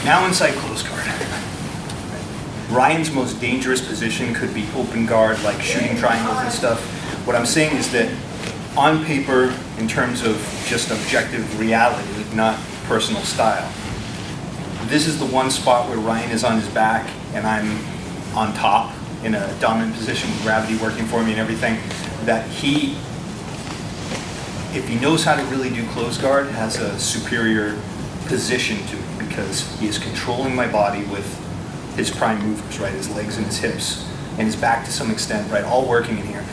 now inside close guard. Ryan's most dangerous position could be open guard, like shooting triangles and stuff. What I'm saying is that on paper, in terms of just objective reality, not personal style, this is the one spot where Ryan is on his back and I'm on top in a dominant position with gravity working for me and everything, that he, if he knows how to really do close guard, has a superior position to me because he is controlling my body with his prime movers, right? His legs and his hips and his back to some extent, right? All working in here.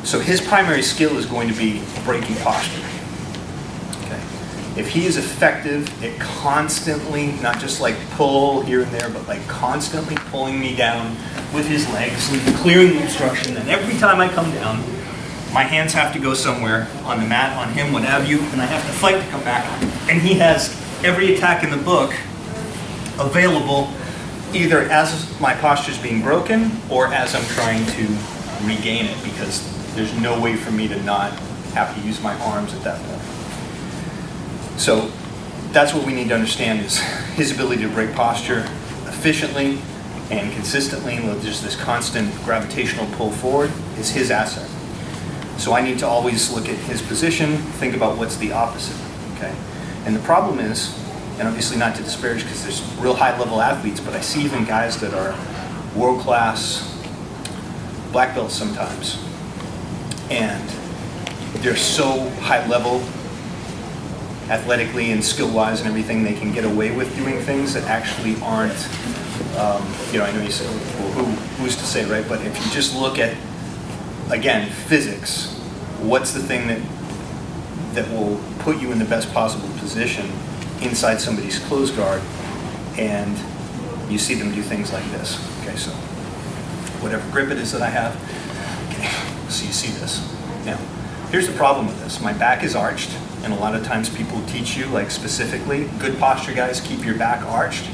So his primary skill is going to be breaking posture. Okay. If he is effective at constantly, not just like pull here and there, but like constantly pulling me down with his legs and clearing the obstruction, then every time I come down, my hands have to go somewhere on the mat, on him, what have you, and I have to fight to come back. And he has every attack in the book available either as my posture is being broken or as I'm trying to regain it, because there's no way for me to not have to use my arms at that point. So that's what we need to understand, is his ability to break posture efficiently and consistently with just this constant gravitational pull forward is his asset. So I need to always look at his position, think about what's the opposite, okay? And the problem is, and obviously not to disparage because there's real high-level athletes, but I see even guys that are world-class black belts sometimes, and they're so high-level athletically and skill-wise and everything, they can get away with doing things that actually aren't, I know you say, well, who's to say, right? But if you just look at, again, physics, what's the thing that will put you in the best possible position inside somebody's close guard, and you see them do things like this. Okay, so whatever grip it is that I have, okay, so you see this. Now, here's the problem with this. My back is arched, and a lot of times people teach you, like specifically, good posture guys, keep your back arched.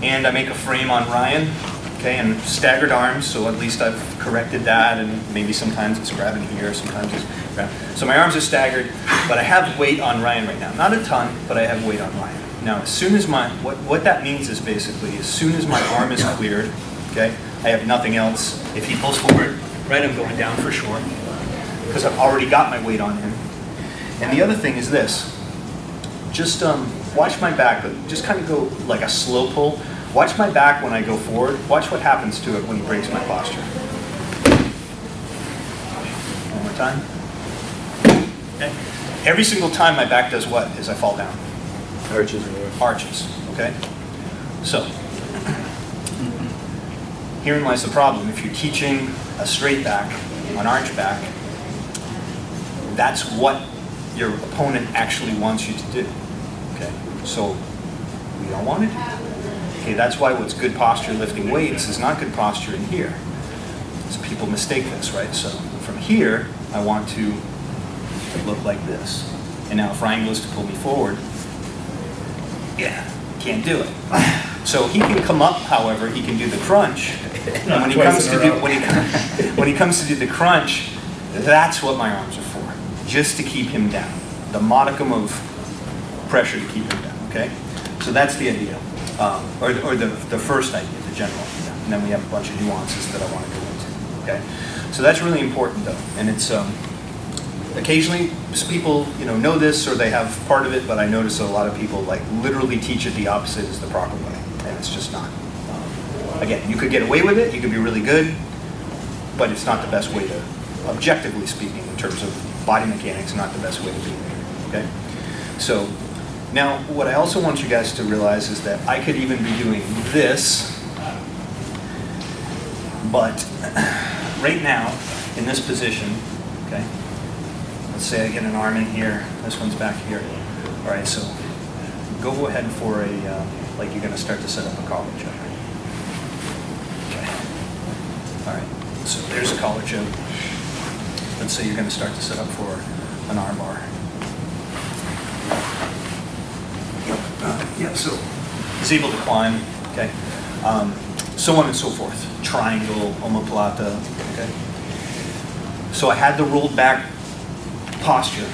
And I make a frame on Ryan, okay, and staggered arms, so at least I've corrected that, and maybe sometimes it's grabbing here, sometimes it's grabbing. So my arms are staggered, but I have weight on Ryan right now. Not a ton, but I have weight on Ryan. Now, as soon as what that means is basically, as soon as my arm is cleared, okay, I have nothing else. If he pulls forward, right, I'm going down for sure, because I've already got my weight on him. And the other thing is this, just watch my back, but just kind of go like a slow pull. Watch my back when I go forward. Watch what happens to it when he breaks my posture. One more time. Okay. Every single time my back does what? Is I fall down. Arches. Arches, okay? So, herein lies the problem. If you're teaching a straight back, an arch back, that's what your opponent actually wants you to do, okay? So, we don't want to do that. Okay, that's why what's good posture lifting weights is not good posture in here. So people mistake this, right? So from here, I want to look like this. And now if Ryan goes to pull me forward, yeah, can't do it. So he can come up, however, he can do the crunch. And when he comes to do when he comes to do the crunch, that's what my arms are for, just to keep him down. The modicum of pressure to keep him down, okay? So that's the idea. Or the first idea, the general idea. And then we have a bunch of nuances that I want to go into, okay? So that's really important though. And it's, occasionally people, know this or they have part of it, but I notice a lot of people like literally teach it the opposite is the proper way. And it's just not. Again, you could get away with it, you could be really good, but it's not the best way to, objectively speaking, in terms of body mechanics, not the best way to be there, okay? So, now, what I also want you guys to realize is that I could even be doing this, but right now, in this position, okay, let's say I get an arm in here, this one's back here. All right, so go ahead for a, like you're gonna start to set up a collar choke. Okay, all right, so there's a collar choke. Let's say you're gonna start to set up for an arm bar. Yeah, so he's able to climb, okay, so on and so forth. Triangle, omoplata, okay. So I had the rolled back posture,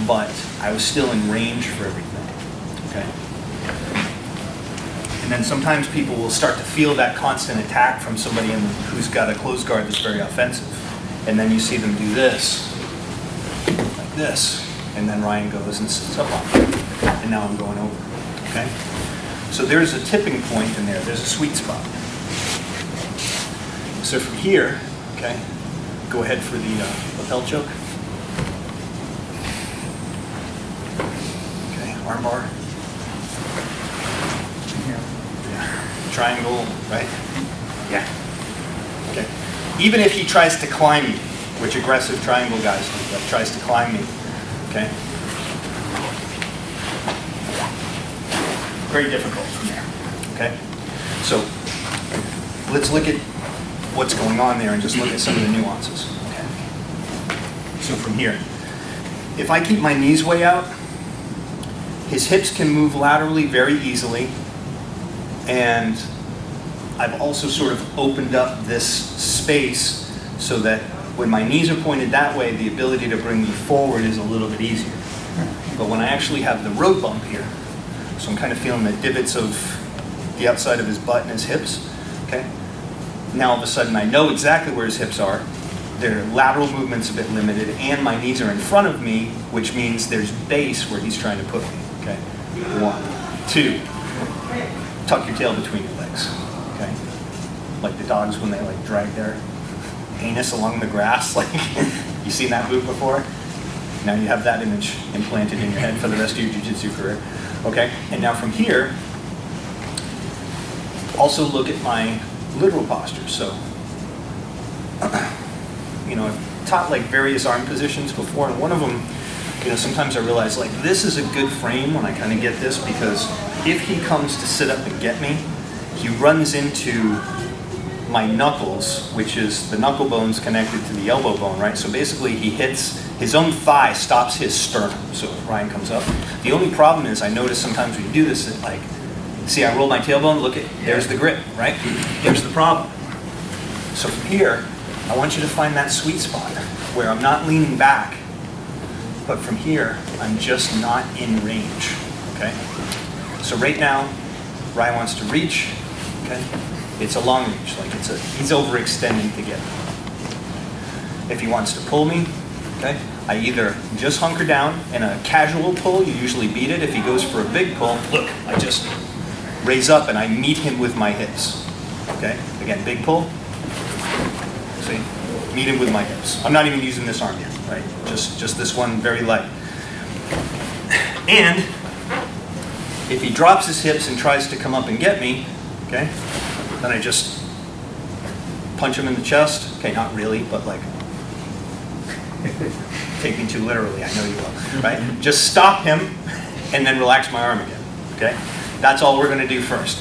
but I was still in range for everything, okay. And then sometimes people will start to feel that constant attack from somebody who's got a closed guard that's very offensive. And then you see them do this, like this. And then Ryan goes and sits up on it. And now I'm going over, okay? So there's a tipping point in there. There's a sweet spot. So from here, okay, go ahead for the lapel choke. Okay, armbar. Yeah. Triangle, right? Yeah. Okay. Even if he tries to climb you, which aggressive triangle guys do, like tries to climb me, okay? Very difficult from there, okay? So let's look at what's going on there and just look at some of the nuances, okay? So from here, if I keep my knees way out, his hips can move laterally very easily, and I've also sort of opened up this space so that when my knees are pointed that way, the ability to bring me forward is a little bit easier. But when I actually have the road bump here, so I'm kind of feeling the divots of the outside of his butt and his hips, okay? Now all of a sudden I know exactly where his hips are. Their lateral movement's a bit limited, and my knees are in front of me, which means there's base where he's trying to put me, okay? 1, 2, tuck your tail between your legs, okay? Like the dogs when they like drag their anus along the grass, like, you seen that move before? Now you have that image implanted in your head for the rest of your jiu-jitsu career. Okay, and now from here, also look at my literal posture. So, you know, I've taught like various arm positions before, and one of them, you know, sometimes I realize like this is a good frame when I kind of get this, because if he comes to sit up and get me, he runs into my knuckles, which is the knuckle bone's connected to the elbow bone, right? So basically he hits his own thigh, stops his sternum. So if Ryan comes up, the only problem is I notice sometimes when you do this, that like, see, I roll my tailbone, look at, there's the grip, right? There's the problem. So from here, I want you to find that sweet spot where I'm not leaning back, but from here, I'm just not in range, okay? So right now, Ryan wants to reach, okay? It's a long reach, like he's overextending to get me. If he wants to pull me, okay, I either just hunker down, and a casual pull, you usually beat it. If he goes for a big pull, look, I just raise up and I meet him with my hips, okay? Again, big pull, see, meet him with my hips. I'm not even using this arm yet, right? Just this one, very light. And if he drops his hips and tries to come up and get me, okay, then I just punch him in the chest. Okay, not really, but like, take me too literally, I know you will, right? Just stop him and then relax my arm again, okay? That's all we're gonna do first.